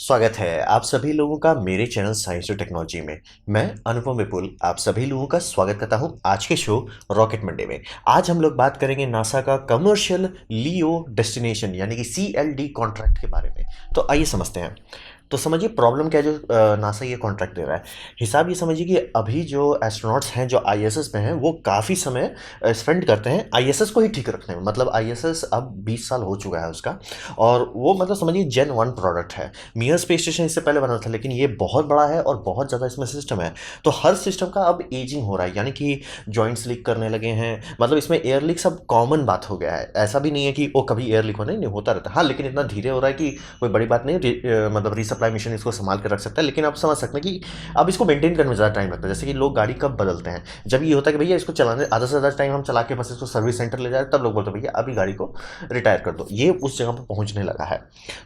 स्वागत है आप सभी लोगों का मेरे चैनल साइंस और टेक्नोलॉजी में। मैं अनुपम विपुल आप सभी लोगों का स्वागत करता हूं आज के शो रॉकेट मंडे में। आज हम लोग बात करेंगे नासा का कमर्शियल लियो डेस्टिनेशन यानी कि CLD कॉन्ट्रैक्ट के बारे में। तो आइए समझते हैं। तो समझिए प्रॉब्लम क्या है जो नासा ये कॉन्ट्रैक्ट दे रहा है। हिसाब ये समझिए कि अभी जो एस्ट्रोनॉट्स हैं जो ISS में हैं वो काफ़ी समय स्पेंड करते हैं ISS को ही ठीक रखने में। मतलब ISS अब 20 साल हो चुका है उसका, और वो मतलब समझिए Gen 1 प्रोडक्ट है। मियर स्पेस स्टेशन इससे पहले बना था, लेकिन ये बहुत बड़ा है और बहुत ज़्यादा इसमें सिस्टम है। तो हर सिस्टम का अब एजिंग हो रहा है, यानी कि जॉइंट्स लीक करने लगे हैं। मतलब इसमें एयर लीक सब कॉमन बात हो गया है। ऐसा भी नहीं है कि वो कभी एयर लीक होने नहीं होता रहता, हाँ, लेकिन इतना धीरे हो रहा है कि कोई बड़ी बात नहीं। मतलब रीसप्लाई मिशन इसको संभाल कर रख सकता है, लेकिन आप समझ सकते हैं कि अब इसको मेंटेन करने में ज़्यादा टाइम लगता है। जैसे कि लोग गाड़ी कब बदलते हैं, जब ये होता है कि भैया इसको चलाने आधा से ज़्यादा टाइम हम चला के बस इसको सर्विस सेंटर ले जाए, तब लोग बोलते हैं भैया अभी गाड़ी को रिटायर कर दो। ये उस जगह पर पहुंचने लगा है।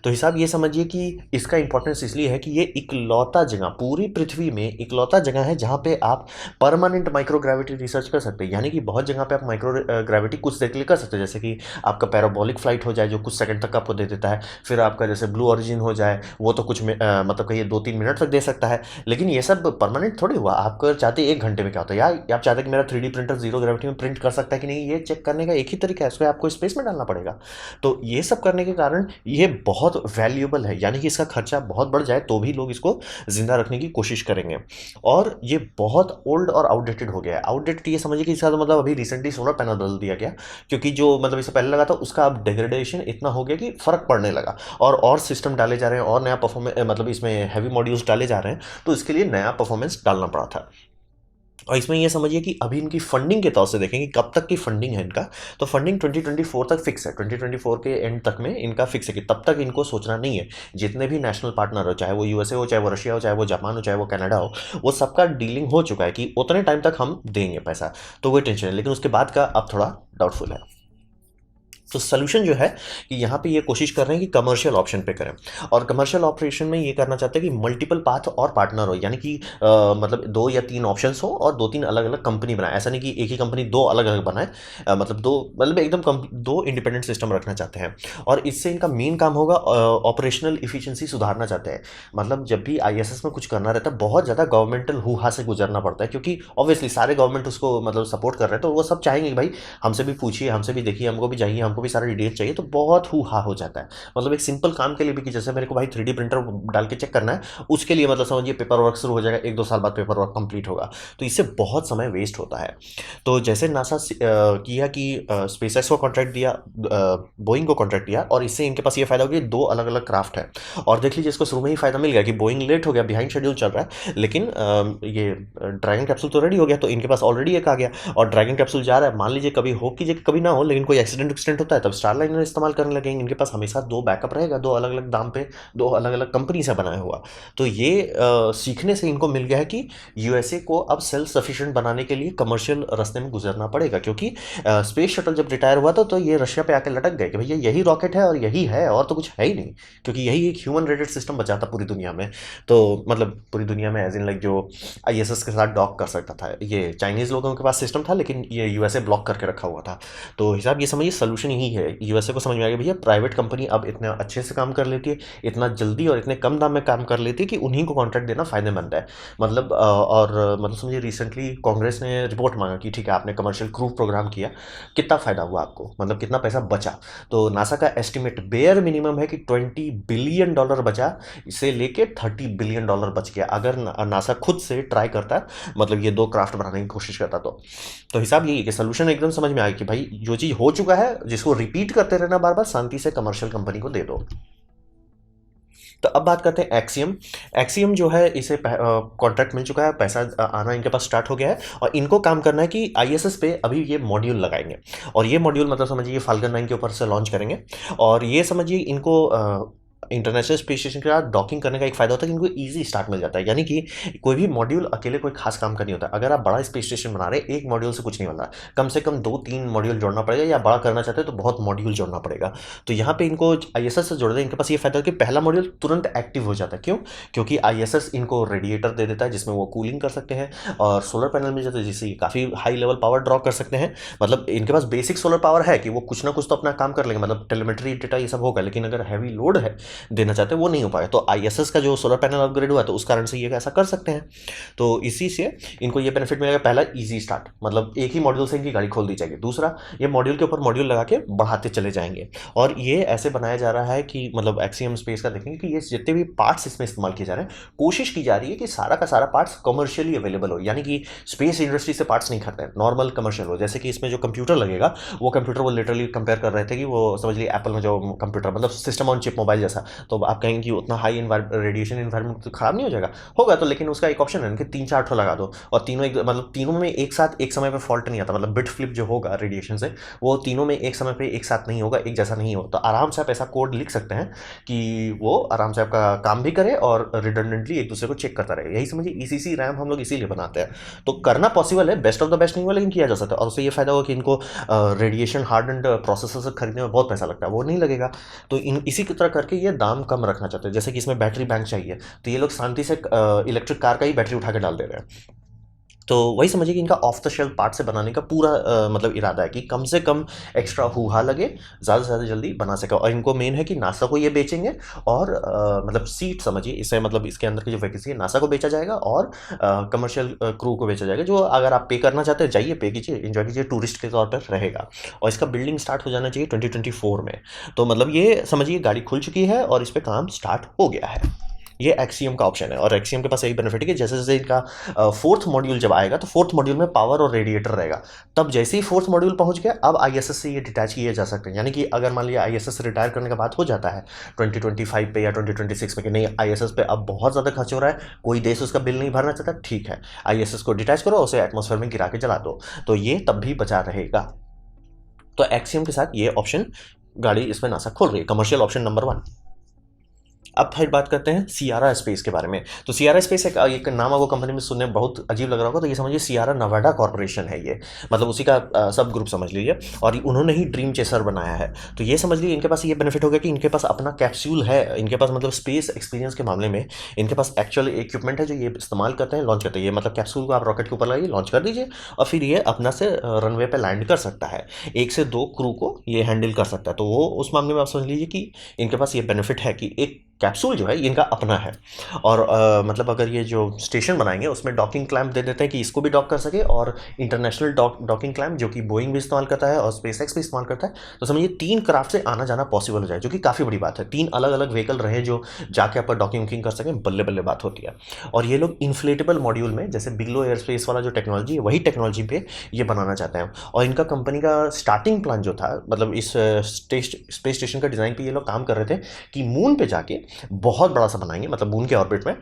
तो हिसाब ये समझिए कि इसका इंपॉर्टेंस इसलिए है कि ये इकलौता जगह पूरी पृथ्वी में इकलौता जगह है जहाँ पे आप परमानेंट माइक्रोग्रेविटी रिसर्च कर सकते हैं। यानी कि बहुत जगह पे आप माइक्रो ग्रेविटी कुछ देर के लिए कर सकते हैं, जैसे कि आपका पैराबोलिक फ्लाइट हो जाए जो कुछ सेकंड तक आपको दे देता है। फिर आपका जैसे ब्लू ओरिजिन हो जाए, वो तो कुछ मतलब कहिए 2-3 मिनट तक दे सकता है। लेकिन ये सब परमानेंट थोड़ी हुआ। आप कर चाहते 1 घंटे में क्या होता है, या आप चाहते कि मेरा 3D प्रिंटर जीरो ग्रेविटी में प्रिंट कर सकता है कि नहीं, ये चेक करने का एक ही तरीका है, उसको आपको स्पेस में डालना पड़ेगा। तो ये सब करने के कारण ये बहुत वैल्यूएबल है, यानी कि इसका खर्चा बहुत बढ़ जाए तो भी लोग इसको जिंदा रखने की कोशिश करेंगे। और ये बहुत ओल्ड और आउटडेटेड हो गया है। आउटडेटेड ये समझिए कि इसका तो मतलब अभी रिसेंटली सोलर पैनल बदल दिया गया, क्योंकि जो मतलब इससे पहले लगा था उसका अब डिग्रेडेशन इतना हो गया कि फर्क पड़ने लगा। और सिस्टम डाले जा रहे हैं और नया परफॉर्मेंस, मतलब इसमें हैवी मॉड्यूल्स डाले जा रहे हैं, तो इसके लिए नया परफॉर्मेंस डालना पड़ा था। और इसमें ये समझिए कि अभी इनकी फंडिंग के तौर से देखेंगे कब तक की फंडिंग है इनका। तो फंडिंग 2024 तक फिक्स है। 2024 के एंड तक में इनका फिक्स है कि तब तक इनको सोचना नहीं है। जितने भी नेशनल पार्टनर हो, चाहे वो USA हो, चाहे वो रशिया हो, चाहे वो जापान हो, चाहे वो कनाडा हो, वो सबका डीलिंग हो चुका है कि उतने टाइम तक हम देंगे पैसा। तो वो टेंशन है, लेकिन उसके बाद का अब थोड़ा डाउटफुल है। तो सोल्यूशन जो है कि यहाँ पे ये कोशिश कर रहे हैं कि कमर्शियल ऑप्शन पे करें। और कमर्शियल ऑपरेशन में ये करना चाहते हैं कि मल्टीपल पाथ और पार्टनर हो, यानी कि मतलब 2 या 3 ऑप्शंस हो और 2-3 अलग अलग कंपनी बनाए। ऐसा नहीं कि एक ही कंपनी 2 अलग अलग बनाए। मतलब एकदम 2 इंडिपेंडेंट सिस्टम रखना चाहते हैं। और इससे इनका मेन काम होगा ऑपरेशनल इफिशियंसी सुधारना चाहते हैं। मतलब जब भी ISS में कुछ करना रहता है बहुत ज़्यादा गवर्नमेंटल हुहा से गुजरना पड़ता है, क्योंकि ऑब्वियसली सारे गवर्नमेंट उसको मतलब सपोर्ट कर रहे हैं, तो वो सब चाहेंगे कि भाई हमसे भी पूछिए, हमसे भी देखिए, हमको भी चाहिए, हमको भी सारा डिटेल चाहिए। तो बहुत हु हा हो जाता है। मतलब एक सिंपल काम के लिए भी कि जैसे मेरे को भाई 3D प्रिंटर डाल के चेक करना है, उसके लिए मतलब समझिए पेपर वर्क शुरू हो जाएगा, 1-2 साल बाद पेपर वर्क कंप्लीट होगा। तो इससे बहुत समय वेस्ट होता है। तो जैसे नासा किया कि स्पेसएक्स को कॉन्ट्रैक्ट दिया, बोइंग को कॉन्ट्रैक्ट दिया, और इससे इनके पास ये फायदा हो गया 2 अलग अलग क्राफ्ट है। और देख लीजिए इसको शुरू में ही फायदा मिल गया कि बोइंग लेट हो गया, बिहाइंड शेड्यूल चल रहा है, लेकिन ये ड्रैगन कैप्सूल तो रेडी हो गया, तो इनके पास ऑलरेडी एक आ गया। और ड्रैगन कैप्सूल जा रहा है, मान लीजिए कभी हो कि कभी ना हो, लेकिन कोई एक्सीडेंट होता है तब स्टारलाइनर इस्तेमाल करने लगेंगे। इनके पास हमेशा 2 बैकअप रहेगा, 2 अलग अलग दाम पे, 2 अलग अलग कंपनी से बनाया हुआ। तो ये सीखने से इनको मिल गया है कि USA को अब सेल्फ सफिशिएंट बनाने के लिए कमर्शियल रास्ते में गुजरना पड़ेगा। क्योंकि स्पेस शटल जब रिटायर हुआ था तो ये रशिया पे आके लटक गए कि भैया यही रॉकेट है और यही है, और तो कुछ है ही नहीं। क्योंकि यही एक ह्यूमन रेटेड सिस्टम बचा था पूरी दुनिया में। तो मतलब पूरी दुनिया में एज इन लाइक जो ISS के साथ डॉक कर सकता था, ये चाइनीज लोगों के पास सिस्टम था, लेकिन ये USA ब्लॉक करके रखा हुआ था। तो हिसाब ये समझिए सोल्यूशन यही है। USA को समझ में आ गया भैया प्राइवेट कंपनी अब इतना अच्छे से काम कर लेती है, इतना जल्दी और इतने कम दाम में काम कर लेती है कि उन्हीं को कॉन्ट्रैक्ट देना फायदेमंद है। मतलब और मतलब समझिए रिसेंटली कांग्रेस ने रिपोर्ट मांगा कि ठीक है आपने कमर्शियल क्रू प्रोग्राम किया, कितना फायदा हुआ आपको, मतलब कितना पैसा बचा। तो नासा का एस्टिमेट बेयर मिनिमम है कि $20 बिलियन बचा, इसे लेके $30 बिलियन बच गया अगर नासा खुद से ट्राई करता है, मतलब ये 2 क्राफ्ट बनाने की कोशिश करता। तो हिसाब यही है कि सोल्यूशन एकदम समझ में आया कि भाई जो चीज़ हो चुका है जिसको रिपीट करते रहना बार बार, शांति से कमर्शियल कंपनी को दे दो। तो अब बात करते हैं एक्सियम। एक्सियम जो है इसे कॉन्ट्रैक्ट मिल चुका है, पैसा आना इनके पास स्टार्ट हो गया है, और इनको काम करना है कि ISS पे अभी ये मॉड्यूल लगाएंगे। और ये मॉड्यूल मतलब समझिए फाल्कन 9 के ऊपर से लॉन्च करेंगे। और ये समझिए इनको इंटरनेशनल स्पेस स्टेशन के साथ डॉकिंग करने का एक फायदा होता है कि इनको ईजी स्टार्ट मिल जाता है। यानी कि कोई भी मॉड्यूल अकेले कोई खास काम का नहीं होता। अगर आप बड़ा स्पेस स्टेशन बना रहे हैं, एक मॉड्यूल से कुछ नहीं बन रहा, कम से कम 2-3 मॉड्यूल जोड़ना पड़ेगा, या बड़ा करना चाहते हैं तो बहुत मॉड्यूल जोड़ना पड़ेगा। तो यहाँ पे इनको ISS से जोड़ दें, इनके पास ये फायदा है कि पहला मॉड्यूल तुरंत एक्टिव हो जाता है। क्यों? क्योंकि ISS इनको रेडिएटर दे देता है जिसमें वो कूलिंग कर सकते हैं, और सोलर पैनल मिल जाता है जिससे काफ़ी हाई लेवल पावर ड्रॉ कर सकते हैं। मतलब इनके पास बेसिक सोलर पावर है कि वो कुछ ना कुछ तो अपना काम कर लेंगे, मतलब टेलीमेट्री डेटा ये सब होगा। लेकिन अगर हैवी लोड है देना चाहते हैं वो नहीं हो पाएगा। तो ISS का जो सोलर पैनल अपग्रेड हुआ है तो उस कारण से ये ऐसा कर सकते हैं। तो इसी से इनको ये बेनिफिट मिलेगा, पहला ईजी स्टार्ट, मतलब एक ही मॉड्यूल से इनकी गाड़ी खोल दी जाएगी। दूसरा, ये मॉड्यूल के ऊपर मॉड्यूल लगा के बढ़ाते चले जाएंगे। और ये ऐसे बनाया जा रहा है कि मतलब एक्सियम स्पेस का देखेंगे कि ये जितने भी पार्ट्स इसमें इस्तेमाल किए जा रहे हैं, कोशिश की जा रही है कि सारा का सारा पार्ट्स कमर्शियली अवेलेबल हो, यानी कि स्पेस इंडस्ट्री से पार्ट्स नहीं खरीदते हैं, नॉर्मल कमर्शियल हो। जैसे कि इसमें जो कंप्यूटर लगेगा वो कंप्यूटर वो लिटरली कंपेयर कर रहे थे कि वो समझ लीजिए एप्पल में जो कंप्यूटर मतलब सिस्टम ऑन चिप मोबाइल जैसा, तो आप कहेंगे कि उतना हाई रेडिएशन इन्वायरमेंट तो खराब नहीं हो जाएगा, होगा तो, लेकिन उसका एक ऑप्शन है कि 3-4 ठो लगा दो और तीनों एक मतलब तीनों में एक साथ एक समय पे फॉल्ट नहीं आता, मतलब बिट फ्लिप जो होगा रेडिएशन से वो तीनों में एक समय पे एक साथ नहीं होगा, एक जैसा नहीं होगा। तो आराम से आप ऐसा कोड लिख सकते हैं कि वो आराम से आपका काम भी करे और रिडंडेंटली एक दूसरे को चेक करता रहे। यही समझिए ईसीसी रैम हम लोग इसीलिए बनाते हैं। तो करना पॉसिबल है, बेस्ट ऑफ द बेस्ट नहीं हुआ लेकिन किया जा सकता है। और उससे ये फायदा होगा कि इनको रेडिएशन हार्डन्ड प्रोसेसर खरीदने में बहुत पैसा लगता है, वो नहीं लगेगा। तो इसी की तरह करके ये दाम कम रखना चाहते हैं। जैसे कि इसमें बैटरी बैंक चाहिए तो ये लोग शांति से इलेक्ट्रिक कार का ही बैटरी उठा के डाल दे रहे हैं। तो वही समझिए कि इनका ऑफ द शेल्फ पार्ट से बनाने का पूरा मतलब इरादा है कि कम से कम एक्स्ट्रा हुआ लगे, ज़्यादा से ज़्यादा जल्दी बना सके। और इनको मेन है कि नासा को ये बेचेंगे और मतलब सीट समझिए इसे, मतलब इसके अंदर की जो वैकेंसी है नासा को बेचा जाएगा और कमर्शियल क्रू को बेचा जाएगा। जो अगर आप पे करना चाहते हैं जाइए, पे कीजिए, एंजॉय कीजिए, टूरिस्ट के तौर पर रहेगा। और इसका बिल्डिंग स्टार्ट हो जाना चाहिए 2024 में। तो मतलब ये समझिए गाड़ी खुल चुकी है और इस पर काम स्टार्ट हो गया है। ये एक्सियम का ऑप्शन है और एक्सियम के पास यही बेनिफिट है कि जैसे जैसे इनका फोर्थ मॉड्यूल जब आएगा तो फोर्थ मॉड्यूल में पावर और रेडिएटर रहेगा। तब जैसे ही फोर्थ मॉड्यूल पहुंच गया अब ISS से ये डिटैच किए जा सकते हैं। यानी कि अगर मान लिया ISS रिटायर करने का बात हो जाता है 2025 पे या 2026 में कि नहीं ISS पे अब बहुत ज़्यादा खर्च हो रहा है, कोई देश उसका बिल नहीं भरना चाहता, ठीक है ISS को डिटैच करो, उसे एटमॉस्फेयर में गिरा के जला दो, तो ये तब भी बचा रहेगा। तो एक्सियम के साथ ये ऑप्शन गाड़ी इसमें नासा खोल रही है, कमर्शियल ऑप्शन नंबर 1। अब फिर बात करते हैं सियारा स्पेस के बारे में। तो सियारा स्पेस एक नाम आपको कंपनी में सुनने में बहुत अजीब लग रहा होगा, तो ये समझिए सियारा नवाडा कॉर्पोरेशन है ये, मतलब उसी का सब ग्रुप समझ लीजिए, और उन्होंने ही ड्रीम चेसर बनाया है। तो ये समझ लीजिए इनके पास ये बेनिफिट हो गया कि इनके पास अपना कैप्सूल है, इनके पास मतलब स्पेस एक्सपीरियंस के मामले में इनके पास एक्चुअल इक्विपमेंट है जो ये इस्तेमाल करते हैं, लॉन्च करते हैं। ये मतलब कैप्सूल को आप रॉकेट के ऊपर लगाइए, लॉन्च कर दीजिए और फिर ये अपना से रनवे पे लैंड कर सकता है। 1 से 2 क्रू को ये हैंडल कर सकता है। तो वो उस मामले में आप समझ लीजिए कि इनके पास ये बेनिफिट है कि एक कैप्सूल जो है इनका अपना है। और मतलब अगर ये जो स्टेशन बनाएंगे उसमें डॉकिंग क्लैंप दे देते हैं कि इसको भी डॉक कर सके, और इंटरनेशनल डॉकिंग क्लैंप जो कि बोइंग भी इस्तेमाल करता है और स्पेसएक्स भी इस्तेमाल करता है। तो समझिए 3 क्राफ्ट से आना जाना पॉसिबल हो जाए, जो कि काफ़ी बड़ी बात है। 3 अलग अलग व्हीकल रहे जो जाके आप डॉकिंग वॉकिंग कर सकें, बल्ले बल्ले बात होती है। और ये लोग इन्फ्लेटेबल मॉड्यूल में जैसे बिगलो एयर स्पेस वाला जो टेक्नोलॉजी है वही टेक्नोलॉजी पे ये बनाना चाहते हैं। और इनका कंपनी का स्टार्टिंग प्लान जो था, मतलब इस स्पेस स्टेशन का डिज़ाइन पे ये लोग काम कर रहे थे कि मून पे जाके बहुत बड़ा सा बनाएंगे, मतलब मून के ऑर्बिट में,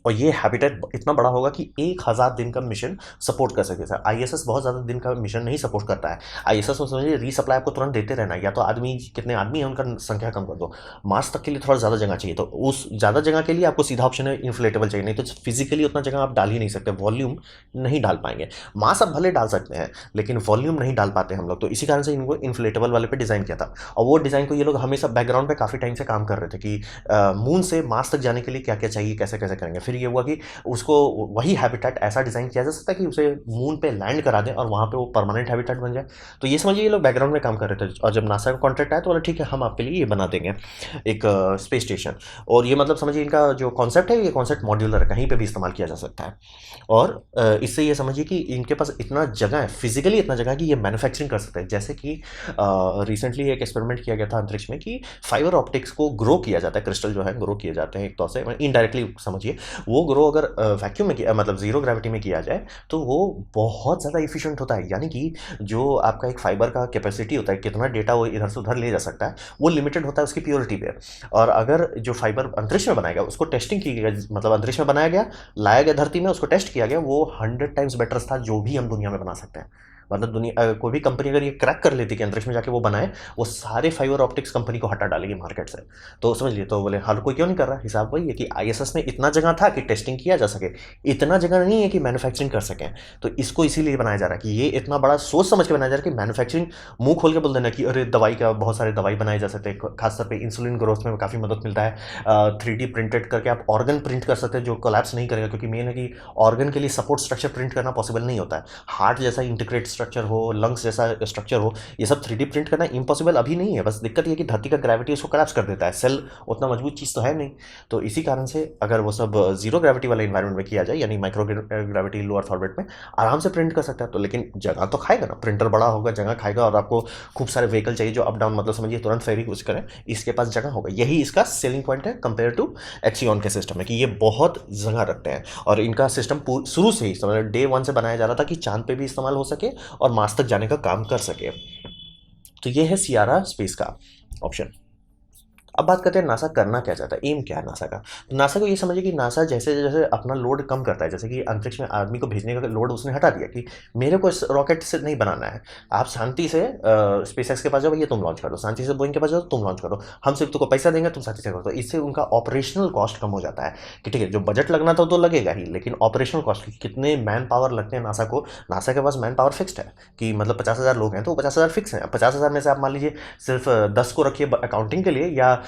और ये हैबिटेट इतना बड़ा होगा कि 1000 दिन का मिशन सपोर्ट कर सके। सर ISS बहुत ज़्यादा दिन का मिशन नहीं सपोर्ट करता है। ISS में समझिए रीसप्लाई आपको तुरंत देते रहना है, या तो आदमी कितने आदमी हैं उनका संख्या कम कर दो। मार्स तक के लिए थोड़ा ज़्यादा जगह चाहिए, तो उस ज़्यादा जगह के लिए आपको सीधा ऑप्शन है इन्फ्लेटेबल चाहिए, नहीं तो फिजिकली उतना जगह आप डाल ही नहीं सकते, वॉल्यूम नहीं डाल पाएंगे। मास आप भले डाल सकते हैं लेकिन वॉल्यूम नहीं डाल पाते हम लोग, तो इसी कारण से इनको इन्फ्लेटेबल वाले पे डिज़ाइन किया था। और वो डिज़ाइन को ये लोग हमेशा बैकग्राउंड पे काफ़ी टाइम से काम कर रहे थे कि मून से मार्स तक जाने के लिए क्या क्या चाहिए, कैसे कैसे करेंगे। फिर ये हुआ कि उसको वही हैबिटेट ऐसा डिज़ाइन किया जा सकता है कि उसे मून पे लैंड करा दें और वहाँ पे वो परमानेंट हैबिटेट बन जाए। तो ये समझिए ये लोग बैकग्राउंड में काम कर रहे थे, और जब नासा का कॉन्ट्रैक्ट आया तो बोला ठीक है हम आपके लिए ये बना देंगे एक स्पेस स्टेशन। और ये मतलब समझिए इनका जो कॉन्सेप्ट है ये कॉन्सेप्ट मॉड्यूलर है, कहीं पर भी इस्तेमाल किया जा सकता है। और इससे ये समझिए कि इनके पास इतना जगह है, फिजिकली इतना जगह है कि ये मैन्युफैक्चरिंग कर सकते हैं। जैसे कि रिसेंटली एक एक्सपेरिमेंट किया गया था अंतरिक्ष में कि फाइबर ऑप्टिक्स को ग्रो किया जाता है, क्रिस्टल जो है ग्रो किए जाते हैं एक तौर से इनडायरेक्टली समझिए। वो ग्रो अगर वैक्यूम में किया, मतलब जीरो ग्रेविटी में किया जाए तो वो बहुत ज़्यादा इफिशिएंट होता है। यानी कि जो आपका एक फाइबर का कैपेसिटी होता है, कितना डेटा वो इधर से उधर ले जा सकता है, वो लिमिटेड होता है उसकी प्योरिटी पे। और अगर जो फाइबर अंतरिक्ष में बनाया गया उसको टेस्टिंग की गई, मतलब अंतरिक्ष में बनाया गया, लाया गया धरती में, उसको टेस्ट किया गया, वो 100 टाइम्स बेटर था जो भी हम दुनिया में बना सकते हैं। मतलब दुनिया कोई भी कंपनी अगर ये क्रैक कर लेती कि अंतरिक्ष में जाके वो बनाए, वो सारे फाइबर ऑप्टिक्स कंपनी को हटा डालेगी मार्केट से। तो समझ लिए, तो बोले हर कोई क्यों नहीं कर रहा। हिसाब वही है कि ISS में इतना जगह था कि टेस्टिंग किया जा सके, इतना जगह नहीं है कि मैन्युफैक्चरिंग कर सकें। तो इसको इसीलिए बनाया जा रहा है कि ये इतना बड़ा सोच समझ के बनाया जा रहा है कि मैन्युफैक्चरिंग मुंह खोल के बोल देना कि अरे दवाई का बहुत सारे दवाई बनाए जा सकते हैं, खासतौर पर इंसुलिन ग्रोथ में काफ़ी मदद मिलता है। 3D प्रिंटेड करके आप ऑर्गन प्रिंट कर सकते हैं जो कोलैप्स नहीं करेगा, क्योंकि मेन है कि ऑर्गन के लिए सपोर्ट स्ट्रक्चर प्रिंट करना पॉसिबल नहीं होता है। हार्ट जैसा इंटीग्रेट स्ट्रक्चर हो, लंग्स जैसा स्ट्रक्चर हो, ये सब 3D प्रिंट करना इम्पॉसिबल अभी नहीं है। बस दिक्कत ये है कि धरती का ग्रेविटी उसको collapse कर देता है, सेल उतना मजबूत चीज़ तो है नहीं। तो इसी कारण से अगर वो सब जीरो ग्रेविटी वाले इन्वायरमेंट में किया जाए, यानी माइक्रो ग्रेविटी लो अर्थ ऑर्बिट में, आराम से प्रिंट कर सकता है। तो लेकिन जगह तो खाएगा ना, प्रिंटर बड़ा होगा, जगह खाएगा, और आपको खूब सारे व्हीकल चाहिए जो अप डाउन, मतलब समझिए तुरंत फेरी कुछ करें, इसके पास जगह होगा। यही इसका सेलिंग पॉइंट है कंपेयर टू एक्सियन के सिस्टम में, कि ये बहुत जगह रखते हैं। और इनका सिस्टम शुरू से ही मतलब डे वन से बनाया जा रहा था कि चांद पे भी इस्तेमाल हो सके और मार्स तक जाने का काम कर सके। तो ये है सियारा स्पेस का ऑप्शन। अब बात करते हैं नासा करना क्या चाहता है, एम क्या है नासा का। तो नासा को ये समझिए कि नासा जैसे जैसे अपना लोड कम करता है, जैसे कि अंतरिक्ष में आदमी को भेजने का लोड उसने हटा दिया कि मेरे को इस रॉकेट से नहीं बनाना है, आप शांति से स्पेस एक्स के पास जाओ, भैया तुम लॉन्च करो, शांति से बोइंग के पास जाओ, तुम लॉन्च करो, हम सिर्फ तुमको पैसा देंगे, तुम शांति से करो। तो इससे उनका ऑपरेशनल कॉस्ट कम हो जाता है कि ठीक है, जो बजट लगना था तो लगेगा ही, लेकिन ऑपरेशनल कॉस्ट कितने मैन पावर लगते हैं नासा को, नासा के पास मैन पावर फिक्स्ड है कि मतलब 50,000 लोग हैं तो 50,000 फिक्स हैं। 50,000 में से आप मान लीजिए सिर्फ 10 को रखिए अकाउंटिंग के लिए, या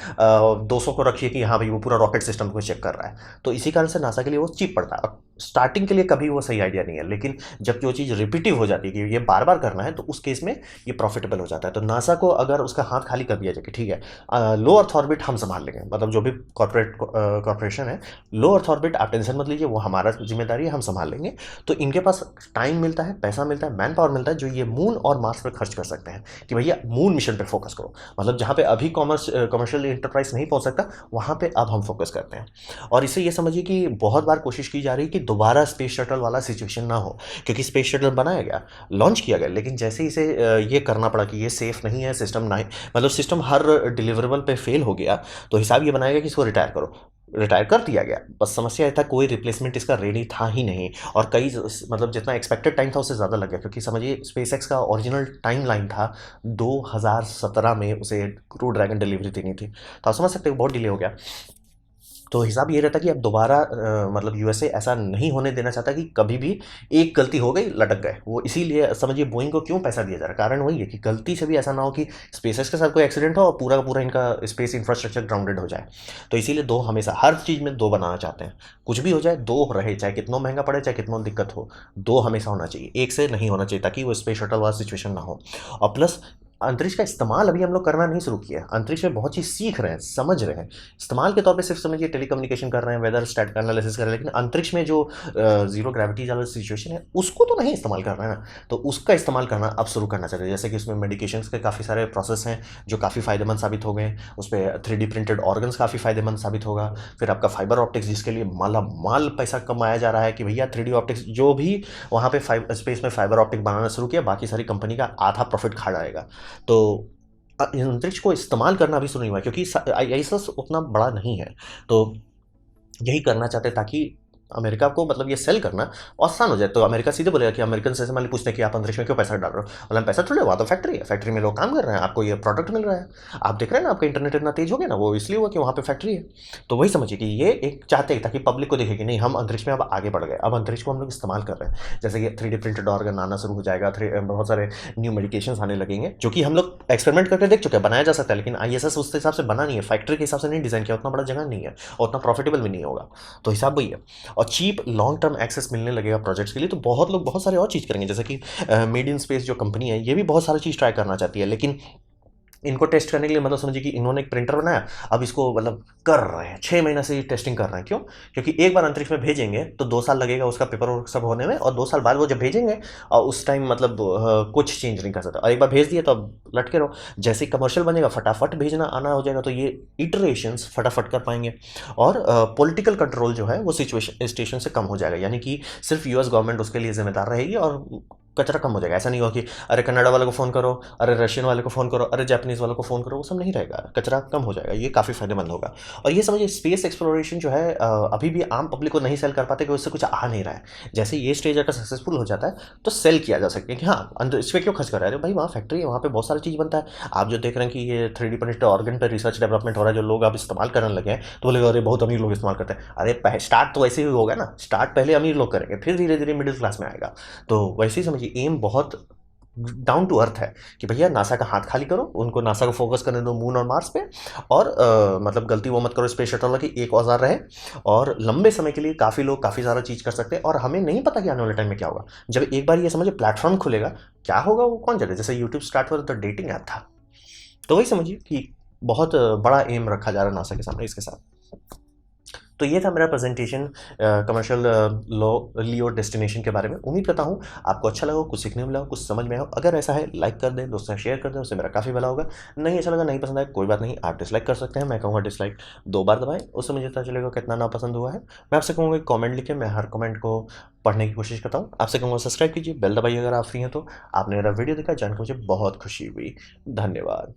200 को रखिए कि हाँ भाई वो पूरा रॉकेट सिस्टम को चेक कर रहा है। तो इसी कारण से नासा के लिए वो चीप पड़ता है। स्टार्टिंग के लिए कभी वो सही आइडिया नहीं है, लेकिन जब जो चीज़ रिपीटिव हो जाती है कि ये बार बार करना है, तो उस केस में ये प्रॉफिटेबल हो जाता है। तो नासा को अगर उसका हाथ खाली कर दिया जाए कि ठीक है लो अर्थ ऑर्बिट हम संभाल लेंगे, मतलब जो भी कॉर्पोरेशन है, लो अर्थ ऑर्बिट आप टेंशन मत लीजिए, वो हमारा जिम्मेदारी है, हम संभाल लेंगे। तो इनके पास टाइम मिलता है, पैसा मिलता है, मैन पावर मिलता है, जो ये मून और मार्स पर खर्च कर सकते हैं कि भैया मून मिशन पर फोकस करो। मतलब जहाँ पे अभी कॉमर्शियल इंटरप्राइज नहीं पहुंच सकता, वहाँ पे अब हम फोकस करते हैं। और इससे ये समझिए कि बहुत बार कोशिश की जा रही है कि दोबारा स्पेस शटल वाला सिचुएशन ना हो, क्योंकि स्पेस शटल बनाया गया, लॉन्च किया गया, लेकिन जैसे ही इसे ये करना पड़ा कि ये सेफ नहीं है, सिस्टम नहीं, मतलब सिस्टम हर डिलीवरेबल पे फेल हो गया, तो हिसाब ये बनाया गया कि इसको रिटायर करो। रिटायर कर दिया गया, बस समस्या था कोई रिप्लेसमेंट इसका रेडी था ही नहीं, और कई मतलब जितना एक्सपेक्टेड टाइम था उससे ज़्यादा लग गया, क्योंकि समझिए स्पेस एक्स का ओरिजिनल टाइम लाइन था 2017 में उसे क्रू ड्रैगन डिलीवरी देनी थी। तो आप समझ सकते हो बहुत डिले हो गया। तो हिसाब ये रहता कि अब दोबारा मतलब यूएसए ऐसा नहीं होने देना चाहता कि कभी भी एक गलती हो गई लटक गए वो, इसीलिए समझिए बोइंग को क्यों पैसा दिया जा रहा है, कारण वही है कि गलती से भी ऐसा ना हो कि स्पेसएक्स के साथ कोई एक्सीडेंट हो और पूरा का पूरा इनका स्पेस इंफ्रास्ट्रक्चर ग्राउंडेड हो जाए। तो इसीलिए दो हमेशा हर चीज़ में दो बनाना चाहते हैं, कुछ भी हो जाए दो रहे, चाहे कितना महंगा पड़े, चाहे कितना दिक्कत हो, दो हमेशा होना चाहिए, एक से नहीं होना चाहिए, ताकि वो स्पेस शटल वाला सिचुएशन ना हो। और प्लस अंतरिक्ष का इस्तेमाल अभी हम लोग करना नहीं शुरू किया है, अंतरिक्ष में बहुत चीज़ सीख रहे हैं, समझ रहे हैं। इस्तेमाल के तौर पे सिर्फ समझिए टेलीकम्युनिकेशन कर रहे हैं, वेदर स्टैट एनालिसिस कर रहे हैं, लेकिन अंतरिक्ष में जो जीरो ग्रेविटी वाला सिचुएशन है उसको तो नहीं इस्तेमाल कर रहे हैं ना। तो उसका इस्तेमाल करना अब शुरू करना चाहिए, जैसे कि उसमें मेडिकेशंस के काफ़ी सारे प्रोसेस हैं जो काफ़ी फायदेमंद साबित हो गए, उस पर 3D प्रिंटेड ऑर्गन्स काफ़ी फायदेमंद साबित होगा। फिर आपका फाइबर ऑप्टिक्स, जिसके लिए माला माल पैसा कमाया जा रहा है कि भैया 3D ऑप्टिक्स जो भी वहाँ पे स्पेस में फाइबर ऑप्टिक बनाना शुरू किया, बाकी सारी कंपनी का आधा प्रॉफिट खा जाएगा। तो अंतरिक्ष को इस्तेमाल करना अभी शुरू नहीं हुआ, क्योंकि आईएसएस उतना बड़ा नहीं है। तो यही करना चाहते हैं ताकि अमेरिका को मतलब ये सेल करना आसान हो जाए। तो अमेरिका सीधे बोलेगा कि अमेरिकन से मान ली पूछते हैं कि आप अंतरिक्ष में क्यों पैसा डाल रहे हो, मतलब पैसा थोड़े, वहाँ तो फैक्ट्री है, फैक्ट्री में लोग काम कर रहे हैं, आपको ये प्रोडक्ट मिल रहा है, आप देख रहे हैं ना, आपका इंटरनेट इतना तेज हो गया ना, वो इसलिए हुआ कि वहाँ पे फैक्ट्री है। तो वही समझिए कि ये एक चाहते हैं ताकि पब्लिक को देखे कि नहीं, हम अंतरिक्ष में अब आगे बढ़ गए, अब अंतरिक्ष को हम लोग इस्तेमाल कर रहे हैं। जैसे कि 3D प्रिंटेड ऑर्गन आना शुरू हो जाएगा, बहुत सारे न्यू मेडिकेशन आने लगेंगे, जो कि हम लोग एक्सपेरिमेंट करके देख चुके हैं, बनाया जा सकता है, लेकिन आईएसएस उस हिसाब से बना नहीं है, फैक्ट्री के हिसाब से नहीं डिज़ाइन किया, उतना बड़ा जगह नहीं है और उतना प्रॉफिटेबल भी नहीं होगा। तो हिसाब वही है। और चीप लॉन्ग टर्म एक्सेस मिलने लगेगा प्रोजेक्ट्स के लिए, तो बहुत लोग बहुत सारे और चीज़ करेंगे, जैसे कि मेड इन स्पेस जो कंपनी है ये भी बहुत सारी चीज़ ट्राई करना चाहती है, लेकिन इनको टेस्ट करने के लिए मतलब समझिए कि इन्होंने एक प्रिंटर बनाया, अब इसको मतलब कर रहे हैं 6 महीने से टेस्टिंग कर रहे हैं। क्यों? क्योंकि एक बार अंतरिक्ष में भेजेंगे तो 2 साल लगेगा उसका पेपर वर्क सब होने में, और 2 साल बाद वो जब भेजेंगे और उस टाइम मतलब कुछ चेंज नहीं कर सकता, और एक बार भेज दिए तो अब लटके रहो, जैसे ही कमर्शियल बनेगा फटाफट भेजना आना हो जाएगा, तो ये इटरेशंस फटाफट कर पाएंगे। और पॉलिटिकल कंट्रोल जो है वो सिचुएशन स्टेशन से कम हो जाएगा, यानी कि सिर्फ यूएस गवर्नमेंट उसके लिए जिम्मेदार रहेगी और कचरा कम हो जाएगा। ऐसा नहीं होगा कि अरे कनाडा वाले को फ़ोन करो, अरे रशियन वाले को फ़ोन करो, अरे जापानीज़ वाले को फ़ोन करो, वो सब नहीं रहेगा, कचरा कम हो जाएगा, ये काफ़ी फायदेमंद होगा। और ये समझिए स्पेस एक्सप्लोरेशन जो है अभी भी आम पब्लिक को नहीं सेल कर पाते, कि उससे कुछ आ नहीं रहा है। जैसे ये स्टेज अगर सक्सेसफुल हो जाता है तो सेल किया जा सकता है कि हाँ अंदर इस पर क्यों खर्च कर रहा है, अरे भाई वहाँ फैक्ट्री है, वहाँ पे बहुत सारी चीज़ बनता है। आप जो देख रहे हैं कि ये 3D प्रिंटेड ऑर्गन पर रिसर्च डेवलपमेंट हो रहा है, जो लोग अब इस्तेमाल करने लगे हैं, तो बोलेगा अरे बहुत अमीर लोग इस्तेमाल करते हैं, अरे स्टार्ट तो वैसे ही होगा ना, स्टार्ट पहले अमीर लोग करेंगे, फिर धीरे धीरे मिडिल क्लास में आएगा। तो वैसे ही समझिए एम बहुत डाउन टू अर्थ है कि भैया नासा का हाथ खाली करो, उनको नासा को फोकस करने दो मून और मार्स पे, और मतलब गलती वो मत करो स्पेस शटल वाला कि एक औजार रहे और लंबे समय के लिए काफ़ी लोग काफ़ी सारा चीज़ कर सकते हैं, और हमें नहीं पता कि आने वाले टाइम में क्या होगा। जब एक बार ये समझिए प्लेटफॉर्म खुलेगा, क्या होगा वो कौन जाने। जैसे यूट्यूब स्टार्ट हुआ तो डेटिंग ऐप था, तो वही समझिए कि बहुत बड़ा एम रखा जा रहा है नासा के सामने इसके साथ। तो ये था मेरा प्रेजेंटेशन कमर्शियल लो लियो डेस्टिनेशन के बारे में। उम्मीद करता हूँ आपको अच्छा लगा हो, कुछ सीखने मिला हो, कुछ समझ में आया हो। अगर ऐसा है लाइक कर दें, दोस्तों से शेयर कर दें, उससे मेरा काफ़ी भला होगा। नहीं अच्छा लगा, नहीं पसंद आया, कोई बात नहीं, आप डिसलाइक कर सकते हैं। मैं कहूँगा डिसलाइक 2 बार दबाएं, उससे मुझे पता चलेगा कितना नापसंद हुआ है। मैं आपसे कहूँगा कॉमेंट लिखें, मैं हर कमेंट को पढ़ने की कोशिश करता हूँ। आपसे कहूँगा सब्सक्राइब कीजिए, बेल दबाइए अगर आप फ्री हैं तो। आपने मेरा वीडियो देखा, जानकर मुझे बहुत खुशी हुई। धन्यवाद।